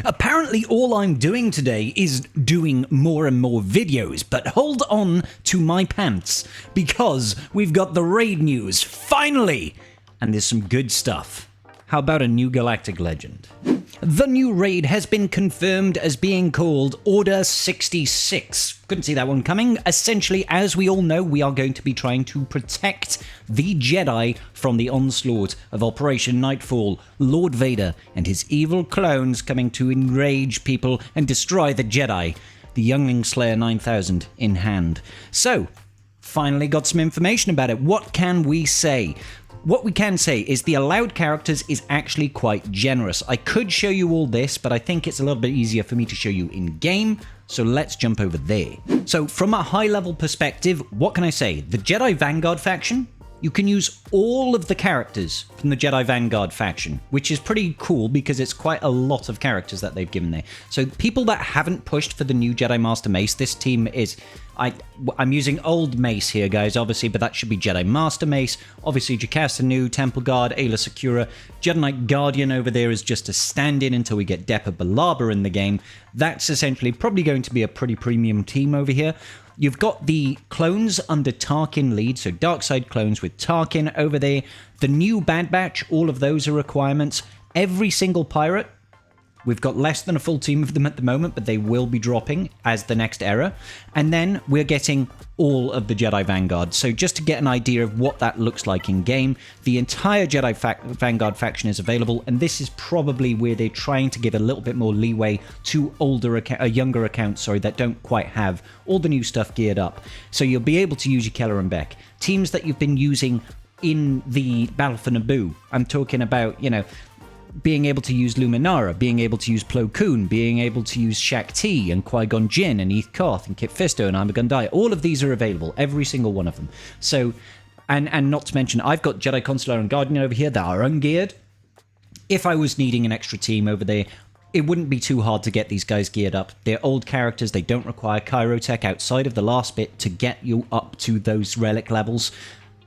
Apparently all I'm doing today is doing more and more videos, but hold on to my pants, because we've got the raid news, finally! And there's some good stuff. How about a new Galactic legend? The new raid has been confirmed as being called Order 66. Couldn't see that one coming. Essentially, as we all know, we are going to be trying to protect the Jedi from the onslaught of Operation Nightfall, Lord Vader and his evil clones coming to enrage people and destroy the Jedi. The Youngling Slayer 9000 in hand. So, finally got some information about it. What can we say? What we can say is the allowed characters is actually quite generous. I could show you all this, but I think it's a little bit easier for me to show you in game, so let's jump over there. So from a high level perspective, what can I say? The Jedi Vanguard faction, you can use all of the characters from the Jedi Vanguard faction, which is pretty cool because it's quite a lot of characters that they've given there. So people that haven't pushed for the new Jedi Master Mace, this team is... I'm using old Mace here, guys, obviously, but that should be Jedi Master Mace. Obviously, Jocasta Nu, Temple Guard, Ayla Secura. Jedi Knight Guardian over there is just a stand-in until we get Depa Billaba in the game. That's essentially probably going to be a pretty premium team over here. You've got the clones under Tarkin lead, so Darkside clones with Tarkin over there. The new Bad Batch, all of those are requirements. Every single pirate. We've got less than a full team of them at the moment, but they will be dropping as the next era. And then we're getting all of the Jedi Vanguard. So just to get an idea of what that looks like in game, the entire Jedi Vanguard faction is available, and this is probably where they're trying to give a little bit more leeway to younger accounts, that don't quite have all the new stuff geared up. So you'll be able to use your Keller and Beck. Teams that you've been using in the Battle for Naboo. I'm talking about, being able to use Luminara, being able to use Plo Koon, being able to use Shak Ti and Qui-Gon Jinn and Eth Koth and Kit Fisto and Ima Gunday. All of these are available, every single one of them. So, and not to mention, I've got Jedi Consular and Guardian over here that are ungeared. If I was needing an extra team over there, it wouldn't be too hard to get these guys geared up. They're old characters, they don't require Chirotech outside of the last bit to get you up to those relic levels.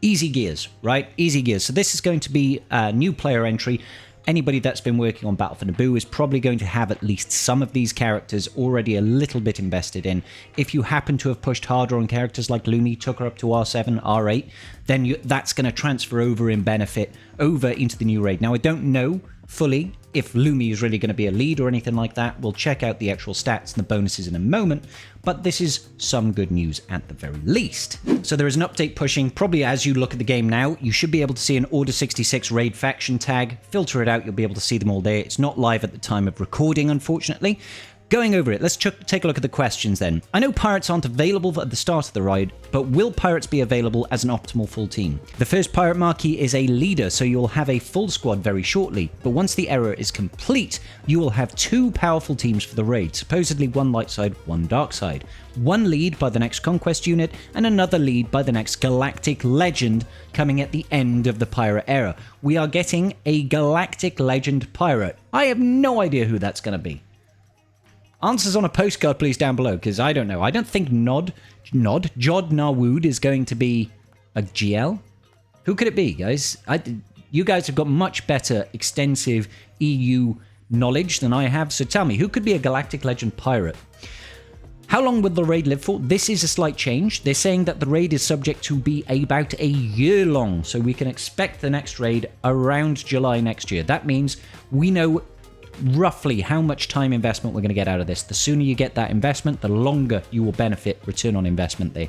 Easy gears, right? Easy gears. So this is going to be a new player entry. Anybody that's been working on Battle for Naboo is probably going to have at least some of these characters already a little bit invested in. If you happen to have pushed harder on characters like Lumi, took her up to R7, R8, then that's going to transfer over in benefit over into the new raid. Now, I don't know fully if Lumi is really going to be a lead or anything like that. We'll check out the actual stats and the bonuses in a moment, but this is some good news at the very least. So there is an update pushing, probably as you look at the game now, you should be able to see an Order 66 raid faction tag. Filter it out, you'll be able to see them all there. It's not live at the time of recording, unfortunately. Going over it, let's take a look at the questions then. I know pirates aren't available at the start of the raid, but will pirates be available as an optimal full team? The first pirate marquee is a leader, so you'll have a full squad very shortly, but once the era is complete, you will have two powerful teams for the raid, supposedly one light side, one dark side. One lead by the next conquest unit, and another lead by the next galactic legend coming at the end of the pirate era. We are getting a galactic legend pirate. I have no idea who that's going to be. Answers on a postcard, please, down below, because I don't know. I don't think Jod Narwood is going to be a GL. Who could it be, guys? You guys have got much better, extensive EU knowledge than I have, so tell me, who could be a Galactic Legend pirate? How long will the raid live for? This is a slight change. They're saying that the raid is subject to be about a year long, so we can expect the next raid around July next year. That means we know roughly how much time investment we're going to get out of this. The sooner you get that investment, the longer you will benefit return on investment there.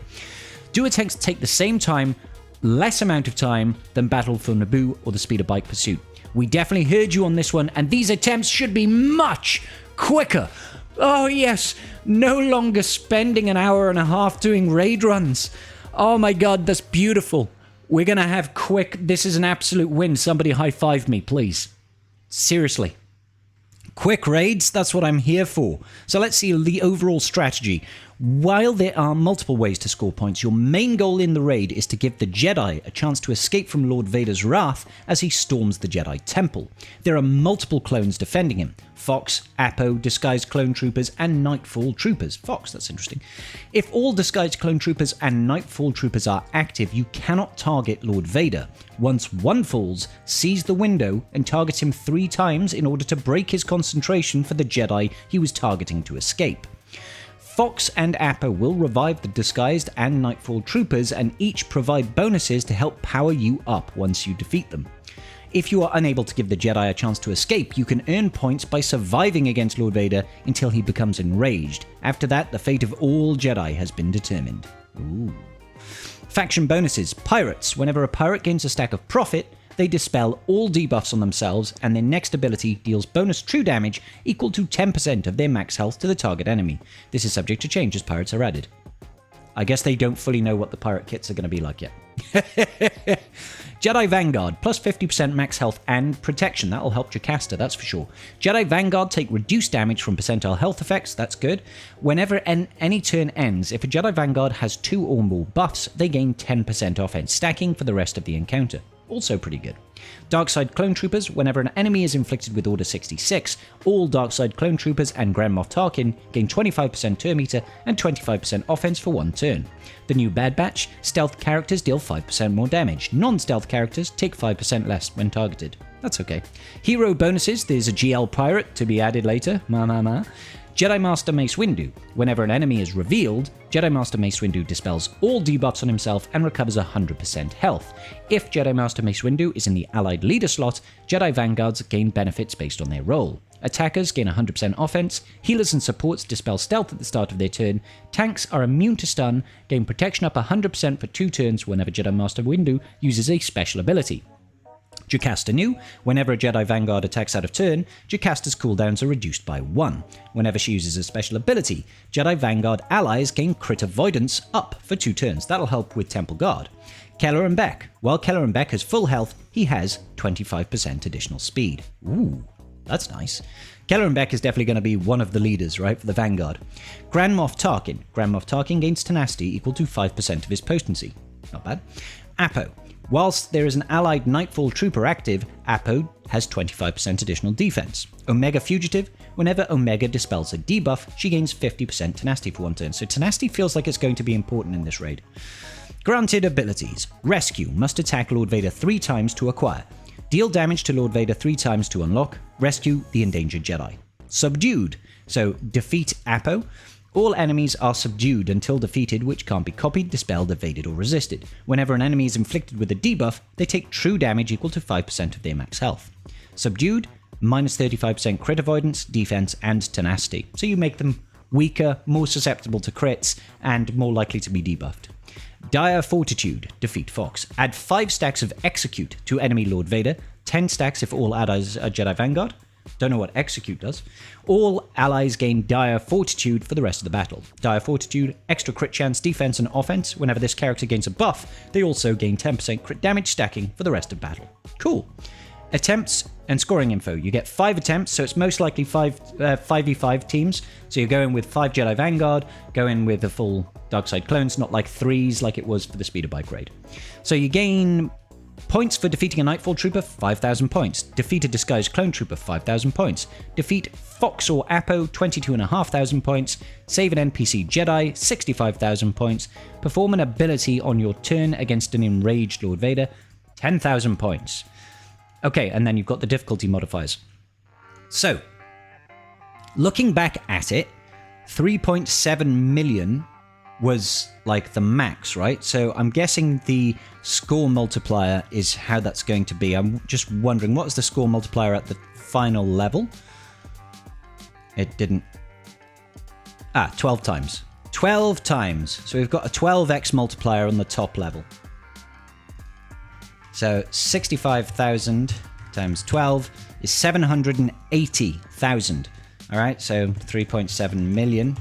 Do attempts take the same time, less amount of time than Battle for Naboo or the Speeder Bike Pursuit. We definitely heard you on this one, and these attempts should be much quicker. Oh yes, no longer spending an hour and a half doing raid runs. Oh my god, that's beautiful. We're going to have quick, this is an absolute win. Somebody high five me, please. Seriously. Quick raids, that's what I'm here for. So let's see the overall strategy. While there are multiple ways to score points, your main goal in the raid is to give the Jedi a chance to escape from Lord Vader's wrath as he storms the Jedi Temple. There are multiple clones defending him. Fox, Apo, disguised clone troopers, and Nightfall troopers. Fox, that's interesting. If all disguised clone troopers and Nightfall troopers are active, you cannot target Lord Vader. Once one falls, seize the window and target him 3 times in order to break his concentration for the Jedi he was targeting to escape. Fox and Apo will revive the disguised and Nightfall troopers and each provide bonuses to help power you up once you defeat them. If you are unable to give the Jedi a chance to escape, you can earn points by surviving against Lord Vader until he becomes enraged. After that, the fate of all Jedi has been determined. Ooh. Faction bonuses. Pirates. Whenever a pirate gains a stack of profit, they dispel all debuffs on themselves, and their next ability deals bonus true damage equal to 10% of their max health to the target enemy. This is subject to change as pirates are added. I guess they don't fully know what the pirate kits are going to be like yet. Jedi Vanguard, plus 50% max health and protection. That'll help Jocasta, that's for sure. Jedi Vanguard take reduced damage from percentile health effects, that's good. Whenever any turn ends, if a Jedi Vanguard has 2 or more buffs, they gain 10% offense stacking for the rest of the encounter. Also pretty good. Darkside Clone Troopers. Whenever an enemy is inflicted with Order 66, all Darkside Clone Troopers and Grand Moff Tarkin gain 25% turn meter and 25% offense for 1 turn. The new Bad Batch. Stealth characters deal 5% more damage. Non-stealth characters take 5% less when targeted. That's okay. Hero bonuses. There's a GL Pirate to be added later. Jedi Master Mace Windu. Whenever an enemy is revealed, Jedi Master Mace Windu dispels all debuffs on himself and recovers 100% health. If Jedi Master Mace Windu is in the allied leader slot, Jedi Vanguards gain benefits based on their role. Attackers gain 100% offense, healers and supports dispel stealth at the start of their turn, tanks are immune to stun, gain protection up 100% for 2 turns whenever Jedi Master Windu uses a special ability. Jocasta New. Whenever a Jedi Vanguard attacks out of turn, Jocasta's cooldowns are reduced by 1. Whenever she uses a special ability, Jedi Vanguard allies gain crit avoidance up for 2 turns. That'll help with Temple Guard. Keller and Beck. While Keller and Beck has full health, he has 25% additional speed. Ooh, that's nice. Keller and Beck is definitely going to be one of the leaders, right, for the Vanguard. Grand Moff Tarkin. Grand Moff Tarkin gains tenacity equal to 5% of his potency. Not bad. Apo. Whilst there is an allied Nightfall Trooper active, Apo has 25% additional defense. Omega Fugitive. Whenever Omega dispels a debuff, she gains 50% tenacity for 1 turn. So tenacity feels like it's going to be important in this raid. Granted abilities. Rescue. Must attack Lord Vader 3 times to acquire. Deal damage to Lord Vader 3 times to unlock. Rescue the endangered Jedi. Subdued. So defeat Apo. All enemies are subdued until defeated, which can't be copied, dispelled, evaded, or resisted. Whenever an enemy is inflicted with a debuff, they take true damage equal to 5% of their max health. Subdued, minus 35% crit avoidance, defense, and tenacity. So you make them weaker, more susceptible to crits, and more likely to be debuffed. Dire Fortitude, defeat Fox. Add 5 stacks of Execute to enemy Lord Vader, 10 stacks if all allies are Jedi Vanguard. Don't know what Execute does. All allies gain Dire Fortitude for the rest of the battle. Dire Fortitude, extra crit chance, defense, and offense. Whenever this character gains a buff, they also gain 10% crit damage stacking for the rest of battle. Cool. Attempts and scoring info. You get 5 attempts, so it's most likely 5v5 teams. So you're going with 5 Jedi Vanguard, go in with the full Darkside clones, not like 3s like it was for the Speeder Bike raid. So you gain points for defeating a Nightfall Trooper, 5,000 points. Defeat a Disguised Clone Trooper, 5,000 points. Defeat Fox or Apo, 22,500 points. Save an NPC Jedi, 65,000 points. Perform an ability on your turn against an enraged Lord Vader, 10,000 points. Okay, and then you've got the difficulty modifiers. So, looking back at it, 3.7 million was like the max, right? So I'm guessing the score multiplier is how that's going to be. I'm just wondering, what was the score multiplier at the final level? It didn't... 12 times. 12 times. So we've got a 12x multiplier on the top level. So 65,000 times 12 is 780,000. All right, so 3.7 million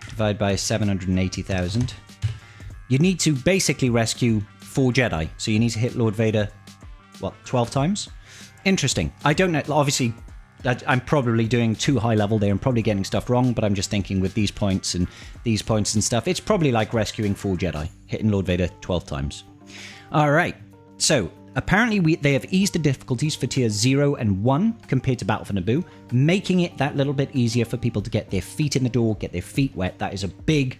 divided by 780,000. You need to basically rescue 4 Jedi. So you need to hit Lord Vader, what, 12 times? Interesting. I don't know. Obviously, I'm probably doing too high level there and probably getting stuff wrong, but I'm just thinking with these points and stuff, it's probably like rescuing 4 Jedi, hitting Lord Vader 12 times. All right, so apparently they have eased the difficulties for tier 0 and 1 compared to Battle for Naboo, making it that little bit easier for people to get their feet in the door, get their feet wet. That is a big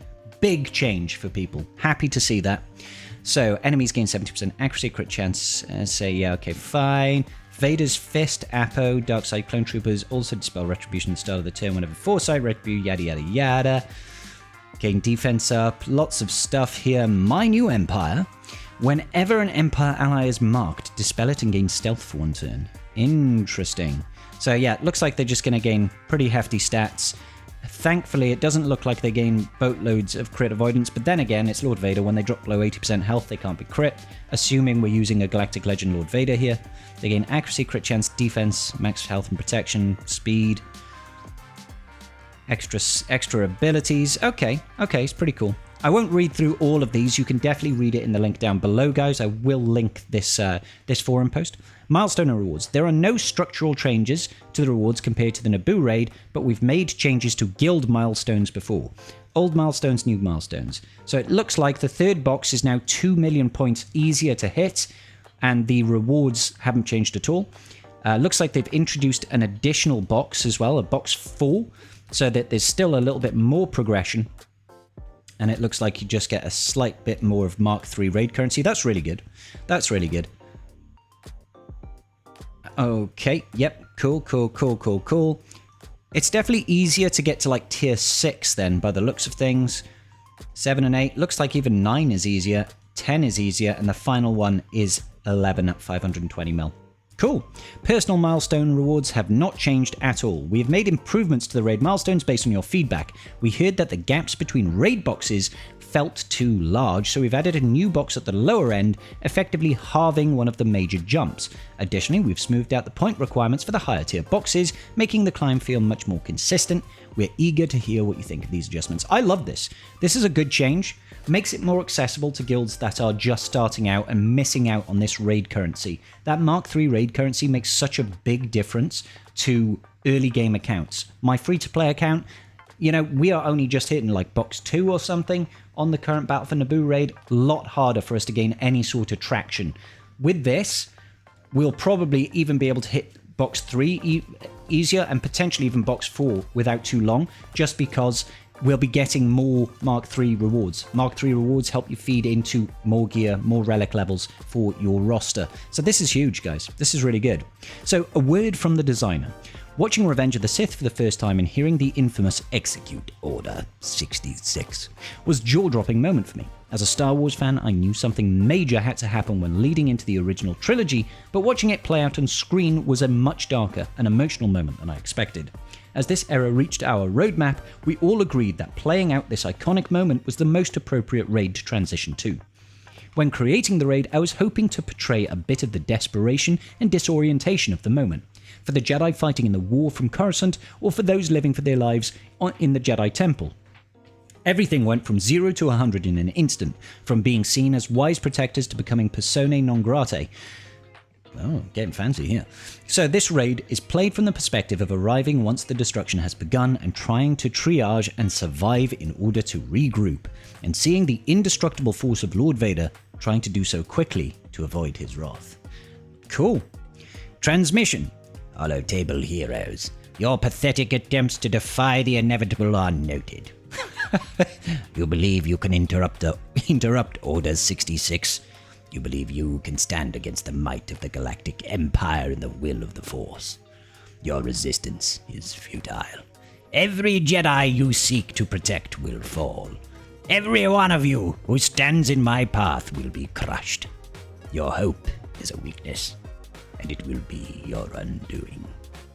change for people. Happy to see that. So enemies gain 70% accuracy, crit chance. Say, yeah, okay, fine. Vader's Fist, Apo, Darkside Clone Troopers also dispel retribution at the start of the turn whenever Foresight, Retribute, yada yada yada. Gain defense up, lots of stuff here. My new Empire. Whenever an Empire ally is marked, dispel it and gain stealth for 1 turn. Interesting. So yeah, it looks like they're just going to gain pretty hefty stats. Thankfully, it doesn't look like they gain boatloads of crit avoidance, but then again, it's Lord Vader. When they drop below 80% health, they can't be crit, assuming we're using a Galactic Legend Lord Vader here. They gain accuracy, crit chance, defense, max health and protection, speed, extra abilities. Okay, it's pretty cool. I won't read through all of these. You can definitely read it in the link down below, guys. I will link this forum post. Milestone and rewards. There are no structural changes to the rewards compared to the Naboo raid, but we've made changes to guild milestones before. Old milestones, new milestones. So it looks like the third box is now 2 million points easier to hit, and the rewards haven't changed at all. Looks like they've introduced an additional box as well, a box 4, so that there's still a little bit more progression. And it looks like you just get a slight bit more of Mark III raid currency. That's really good. That's really good. Okay, yep, cool. It's definitely easier to get to like tier 6 then, by the looks of things. 7 and 8, looks like even 9 is easier, 10 is easier, and the final one is 11 at 520 mil. Cool. Personal milestone rewards have not changed at all. We have made improvements to the raid milestones based on your feedback. We heard that the gaps between raid boxes felt too large, so we've added a new box at the lower end, effectively halving one of the major jumps. Additionally, we've smoothed out the point requirements for the higher tier boxes, making the climb feel much more consistent. We're eager to hear what you think of these adjustments. I love this. This is a good change. Makes it more accessible to guilds that are just starting out and missing out on this raid currency. That Mark III raid currency makes such a big difference to early game accounts. My free-to-play account, you know, we are only just hitting like box 2 or something on the current Battle for Naboo raid. A lot harder for us to gain any sort of traction. With this, we'll probably even be able to hit box 3 easier and potentially even box 4 without too long, just because we'll be getting more Mark III rewards. Mark III rewards help you feed into more gear, more relic levels for your roster. So this is huge, guys. This is really good. So a word from the designer. Watching Revenge of the Sith for the first time and hearing the infamous Execute Order 66 was a jaw-dropping moment for me. As a Star Wars fan, I knew something major had to happen when leading into the original trilogy, but watching it play out on screen was a much darker and emotional moment than I expected. As this era reached our roadmap, we all agreed that playing out this iconic moment was the most appropriate raid to transition to. When creating the raid, I was hoping to portray a bit of the desperation and disorientation of the moment, for the Jedi fighting in the war from Coruscant, or for those living for their lives in the Jedi Temple. Everything went from 0 to 100 in an instant, from being seen as wise protectors to becoming personae non gratae. Oh, getting fancy here. So this raid is played from the perspective of arriving once the destruction has begun and trying to triage and survive in order to regroup, and seeing the indestructible force of Lord Vader trying to do so quickly to avoid his wrath. Cool. Transmission. Hollow table heroes. Your pathetic attempts to defy the inevitable are noted. You believe you can interrupt Order 66? You believe you can stand against the might of the Galactic Empire and the will of the Force? Your resistance is futile. Every Jedi you seek to protect will fall. Every one of you who stands in my path will be crushed. Your hope is a weakness, and it will be your undoing.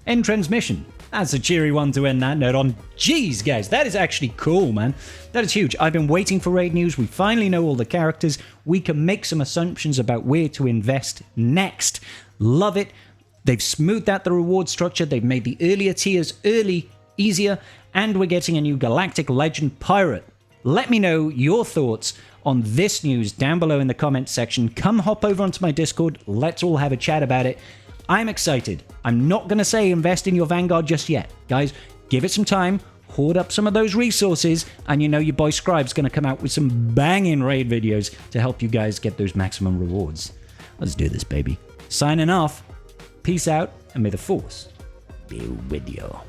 End transmission. That's a cheery one to end that note on. Jeez, guys, that is actually cool, man. That is huge. I've been waiting for raid news. We finally know all the characters. We can make some assumptions about where to invest next. Love it. They've smoothed out the reward structure. They've made the earlier tiers easier, and we're getting a new Galactic Legend Pirate. Let me know your thoughts on this news down below in the comments section. Come hop over onto my Discord. Let's all have a chat about it. I'm excited. I'm not going to say invest in your Vanguard just yet. Guys, give it some time. Hoard up some of those resources, and you know your boy Scribe's going to come out with some banging raid videos to help you guys get those maximum rewards. Let's do this, baby. Signing off. Peace out, and may the Force be with you.